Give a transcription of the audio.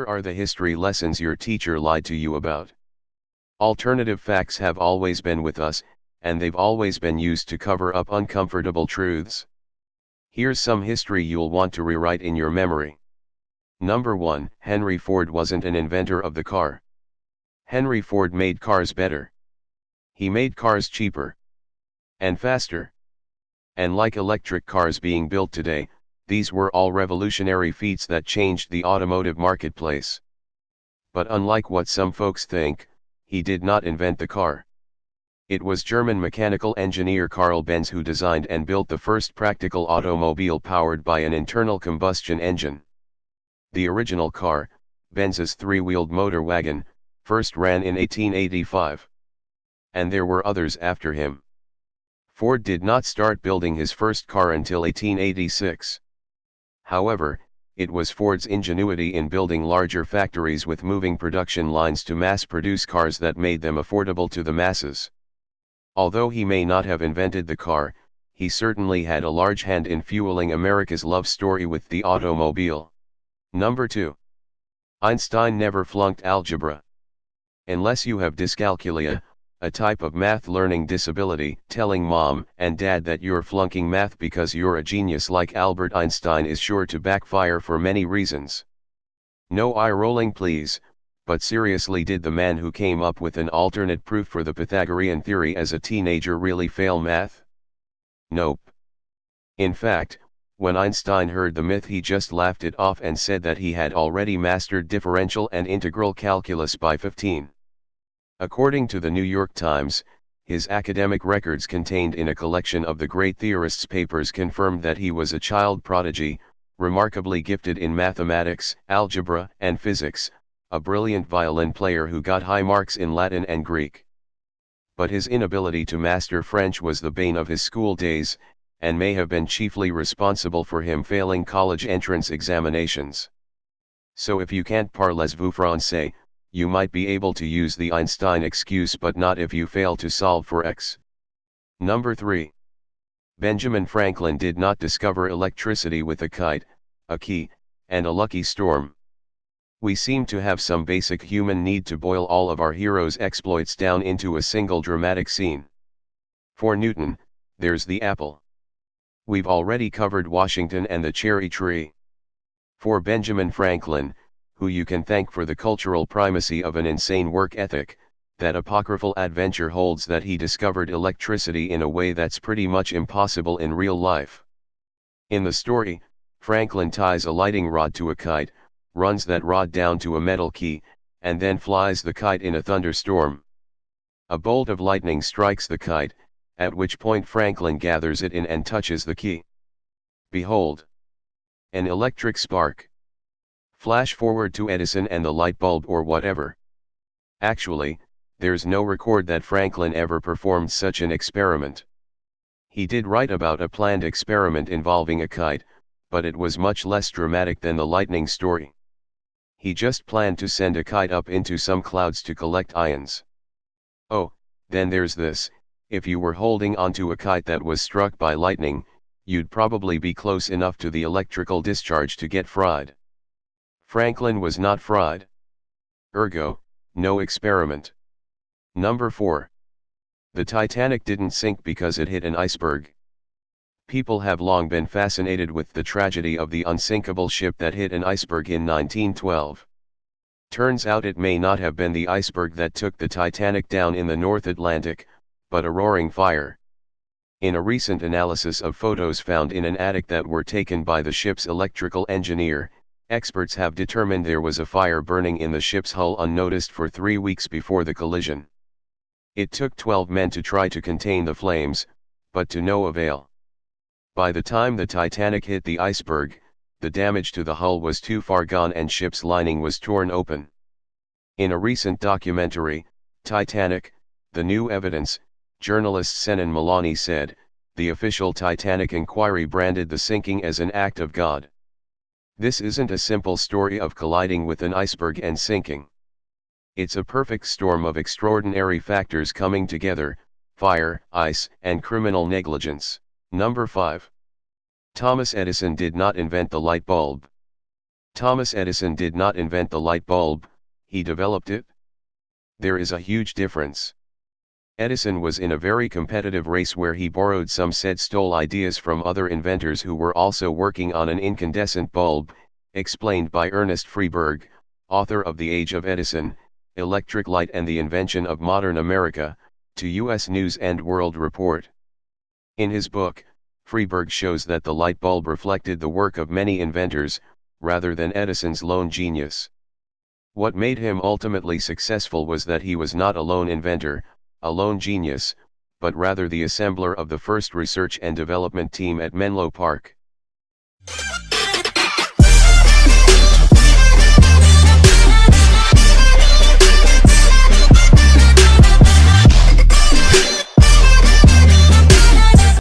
are the history lessons your teacher lied to you about? Alternative facts have always been with us, and they've always been used to cover up uncomfortable truths. Here's some history you'll want to rewrite in your memory. Number 1. Henry Ford wasn't an inventor of the car. Henry Ford made cars better. He made cars cheaper and faster. And like electric cars being built today, these were all revolutionary feats that changed the automotive marketplace. But unlike what some folks think, he did not invent the car. It was German mechanical engineer Carl Benz who designed and built the first practical automobile powered by an internal combustion engine. The original car, Benz's three-wheeled motor wagon, first ran in 1885. And there were others after him. Ford did not start building his first car until 1886. However, it was Ford's ingenuity in building larger factories with moving production lines to mass-produce cars that made them affordable to the masses. Although he may not have invented the car, he certainly had a large hand in fueling America's love story with the automobile. Number 2. Einstein never flunked algebra. Unless you have dyscalculia, a type of math learning disability, telling mom and dad that you're flunking math because you're a genius like Albert Einstein is sure to backfire for many reasons. No eye rolling please, but seriously, did the man who came up with an alternate proof for the Pythagorean theory as a teenager really fail math? Nope. In fact, when Einstein heard the myth, he just laughed it off and said that he had already mastered differential and integral calculus by 15. According to the New York Times, his academic records contained in a collection of the great theorist's papers confirmed that he was a child prodigy, remarkably gifted in mathematics, algebra, and physics, a brilliant violin player who got high marks in Latin and Greek. But his inability to master French was the bane of his school days, and may have been chiefly responsible for him failing college entrance examinations. So if you can't parlez-vous français, you might be able to use the Einstein excuse, but not if you fail to solve for X. Number 3. Benjamin Franklin did not discover electricity with a kite, a key, and a lucky storm. We seem to have some basic human need to boil all of our heroes' exploits down into a single dramatic scene. For Newton, there's the apple. We've already covered Washington and the cherry tree. For Benjamin Franklin, who you can thank for the cultural primacy of an insane work ethic, that apocryphal adventure holds that he discovered electricity in a way that's pretty much impossible in real life. In the story, Franklin ties a lighting rod to a kite, runs that rod down to a metal key, and then flies the kite in a thunderstorm. A bolt of lightning strikes the kite, at which point Franklin gathers it in and touches the key. Behold! An electric spark. Flash forward to Edison and the light bulb or whatever. Actually, there's no record that Franklin ever performed such an experiment. He did write about a planned experiment involving a kite, but it was much less dramatic than the lightning story. He just planned to send a kite up into some clouds to collect ions. Oh, then there's this: if you were holding onto a kite that was struck by lightning, you'd probably be close enough to the electrical discharge to get fried. Franklin was not fried. Ergo, no experiment. Number 4. The Titanic didn't sink because it hit an iceberg. People have long been fascinated with the tragedy of the unsinkable ship that hit an iceberg in 1912. Turns out it may not have been the iceberg that took the Titanic down in the North Atlantic, but a roaring fire. In a recent analysis of photos found in an attic that were taken by the ship's electrical engineer, experts have determined there was a fire burning in the ship's hull unnoticed for 3 weeks before the collision. It took 12 men to try to contain the flames, but to no avail. By the time the Titanic hit the iceberg, the damage to the hull was too far gone and ship's lining was torn open. In a recent documentary, Titanic, The New Evidence, journalist Senan Malani said, the official Titanic inquiry branded the sinking as an act of God. This isn't a simple story of colliding with an iceberg and sinking. It's a perfect storm of extraordinary factors coming together: fire, ice, and criminal negligence. Number 5. Thomas Edison did not invent the light bulb. Thomas Edison did not invent the light bulb, he developed it. There is a huge difference. Edison was in a very competitive race where he borrowed, some said stole, ideas from other inventors who were also working on an incandescent bulb, explained by Ernest Freeburg, author of The Age of Edison, Electric Light and the Invention of Modern America, to U.S. News and World Report. In his book, Freeburg shows that the light bulb reflected the work of many inventors, rather than Edison's lone genius. What made him ultimately successful was that he was not a lone inventor, a lone genius, but rather the assembler of the first research and development team at Menlo Park.